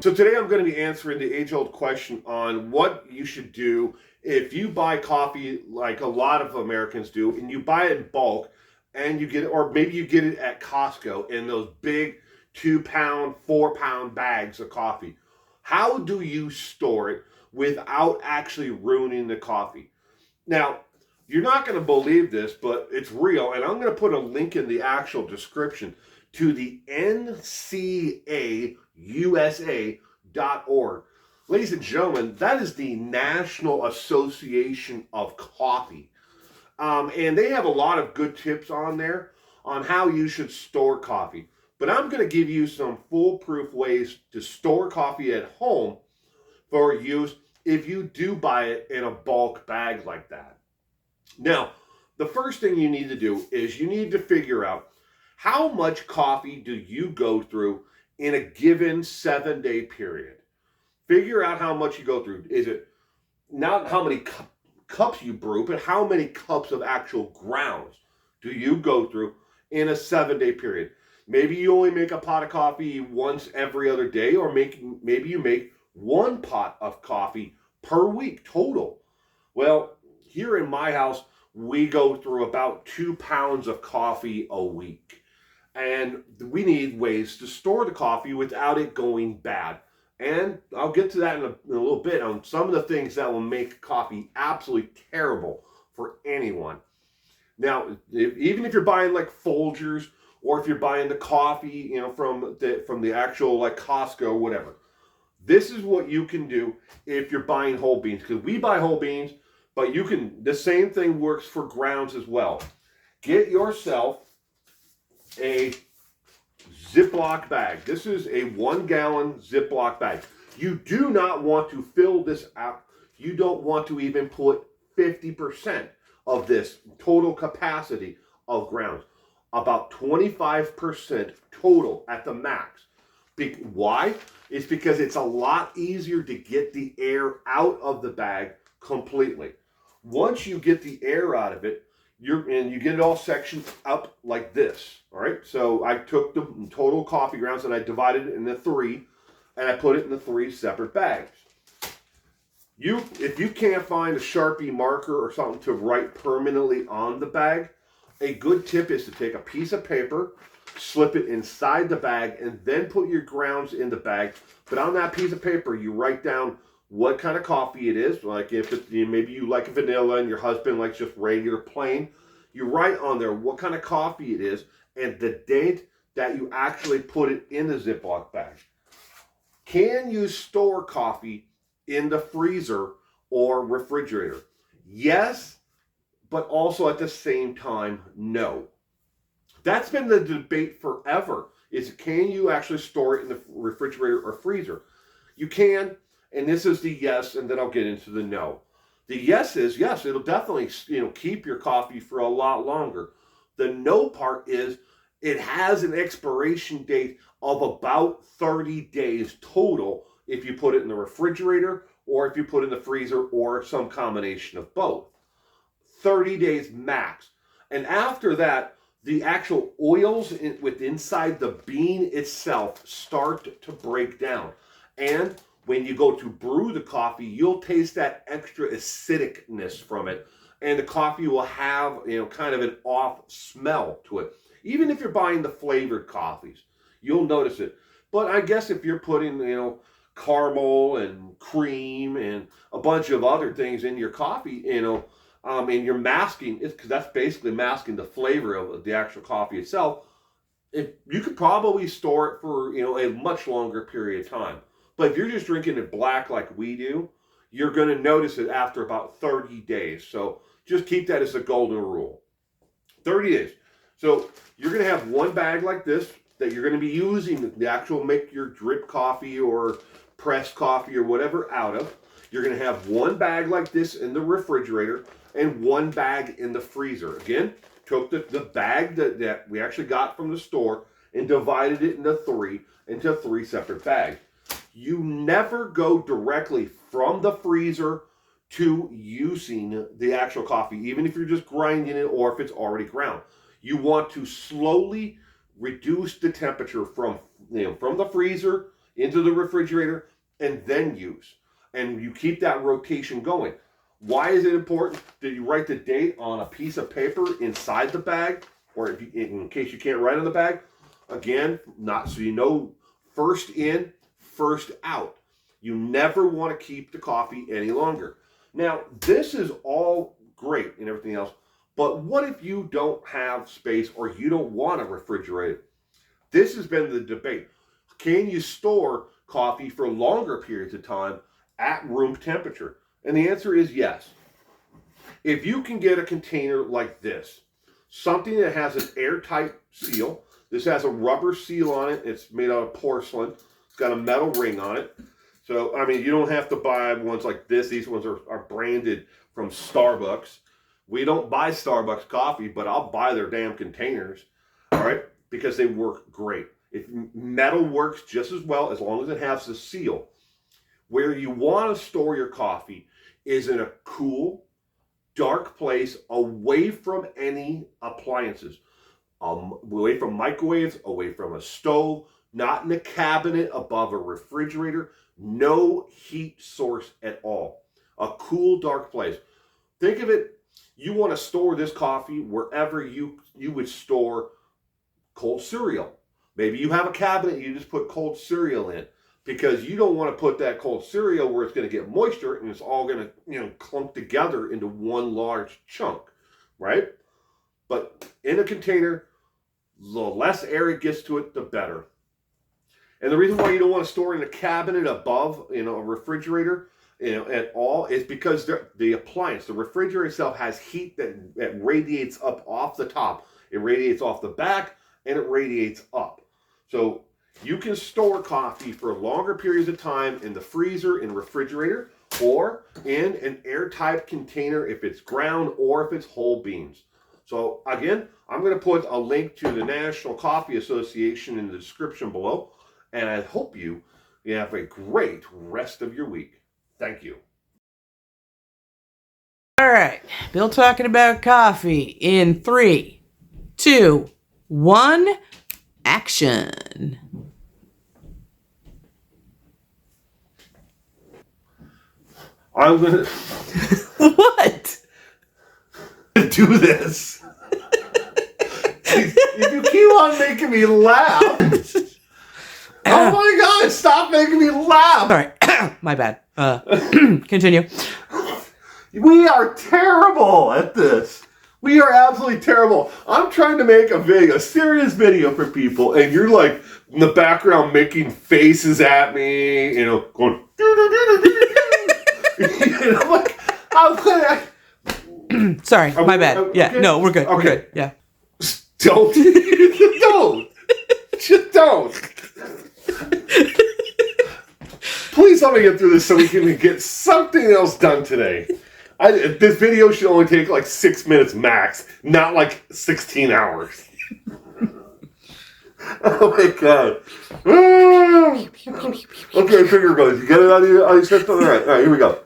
So today I'm going to be answering the age-old question on what you should do if you buy coffee like a lot of Americans do, and you buy it in bulk, and you get it, or maybe you get it at Costco in those big 2 pound, 4 pound bags of coffee. How do you store it without actually ruining the coffee? Now, you're not going to believe this, but it's real, and I'm going to put a link in the actual description to the NCAUSA.org. Ladies and gentlemen, that is the National Association of Coffee. And they have a lot of good tips on there on how you should store coffee. But I'm going to give you some foolproof ways to store coffee at home for use if you do buy it in a bulk bag like that. Now, the first thing you need to do is you need to figure out how much coffee do you go through in a given 7-day period. Figure out how much you go through. Is it not how many cups you brew, but how many cups of actual grounds do you go through in a 7-day period? Maybe you only make a pot of coffee once every other day, or maybe you make one pot of coffee per week total. Well, here in my house, we go through about 2 pounds of coffee a week. And we need ways to store the coffee without it going bad. And I'll get to that in a little bit on some of the things that will make coffee absolutely terrible for anyone. Now, even if you're buying like Folgers, or if you're buying the coffee, from the actual like Costco or whatever, this is what you can do if you're buying whole beans. Because we buy whole beans, but the same thing works for grounds as well. Get yourself a Ziploc bag. This is a 1-gallon Ziploc bag. You do not want to fill this out. You don't want to even put 50% of this total capacity of grounds. About 25% total at the max. Why? It's because it's a lot easier to get the air out of the bag completely. Once you get the air out of it, you get it all sectioned up like this. All right. So I took the total coffee grounds and I divided it into 3, and I put it in the 3 separate bags. If you can't find a Sharpie marker or something to write permanently on the bag, a good tip is to take a piece of paper, slip it inside the bag, and then put your grounds in the bag. But on that piece of paper, you write down what kind of coffee it is. Like maybe you like vanilla and your husband likes just regular plain. You write on there what kind of coffee it is and the date that you actually put it in the Ziploc bag. Can you store coffee in the freezer or refrigerator? Yes, but also at the same time, no. That's been the debate forever, is can you actually store it in the refrigerator or freezer? You can, and this is the yes, and then I'll get into the no. The yes is, yes, it'll definitely keep your coffee for a lot longer. The no part is it has an expiration date of about 30 days total if you put it in the refrigerator or if you put it in the freezer or some combination of both. 30 days max. And after that, the actual oils inside the bean itself start to break down. And when you go to brew the coffee, you'll taste that extra acidicness from it. And the coffee will have, kind of an off smell to it. Even if you're buying the flavored coffees, you'll notice it. But I guess if you're putting, caramel and cream and a bunch of other things in your coffee, and you're masking it, because that's basically masking the flavor of the actual coffee itself. You could probably store it for a much longer period of time. But if you're just drinking it black like we do, you're going to notice it after about 30 days. So just keep that as a golden rule. 30 days. So you're going to have one bag like this that you're going to be using the actual make your drip coffee or pressed coffee or whatever out of. You're going to have one bag like this in the refrigerator and one bag in the freezer. Again, took the bag that we actually got from the store and divided it into 3 separate bags. You never go directly from the freezer to using the actual coffee, even if you're just grinding it or if it's already ground. You want to slowly reduce the temperature from the freezer into the refrigerator, and then use. And you keep that rotation going. Why is it important that you write the date on a piece of paper inside the bag, or if you, in case you can't write on the bag? Again, not so you know, first in, first out. You never want to keep the coffee any longer. Now, this is all great and everything else, but what if you don't have space or you don't want to refrigerate it? This has been the debate. Can you store coffee for longer periods of time at room temperature? And the answer is yes. If you can get a container like this, something that has an airtight seal. This has a rubber seal on it. It's made out of porcelain. It's got a metal ring on it. So, I mean, you don't have to buy ones like this. These ones are branded from Starbucks. We don't buy Starbucks coffee, but I'll buy their damn containers, all right, because they work great. Metal works just as well as long as it has the seal. Where you want to store your coffee is in a cool, dark place away from any appliances. Away from microwaves, away from a stove, not in a cabinet above a refrigerator, no heat source at all. A cool, dark place. Think of it, you want to store this coffee wherever you would store cold cereal. Maybe you have a cabinet, you just put cold cereal in, because you don't want to put that cold cereal where it's going to get moisture and it's all going to, clunk together into one large chunk, right? But in a container, the less air it gets to it, the better. And the reason why you don't want to store in a cabinet above, a refrigerator, at all, is because the appliance, the refrigerator itself, has heat that radiates up off the top. It radiates off the back, and it radiates up. So you can store coffee for longer periods of time in the freezer, in refrigerator, or in an airtight container if it's ground or if it's whole beans. So again, I'm going to put a link to the National Coffee Association in the description below, and I hope you have a great rest of your week. Thank you. All right, Bill talking about coffee in 3, 2, 1, action. I'm going to What? do this. If you keep on making me laugh. Oh my God, stop making me laugh. All right, my bad. Continue. We are terrible at this. We are absolutely terrible. I'm trying to make a serious video for people, and you're like in the background making faces at me, going. Sorry, my bad. Yeah, okay? no, we're good. Okay. We're good. Yeah. Don't. Don't. Just don't. Please let me get through this so we can get something else done today. This video should only take like 6 minutes max, not like 16 hours. Oh my God. Okay, finger goes. You get it out of your system? All right, here we go.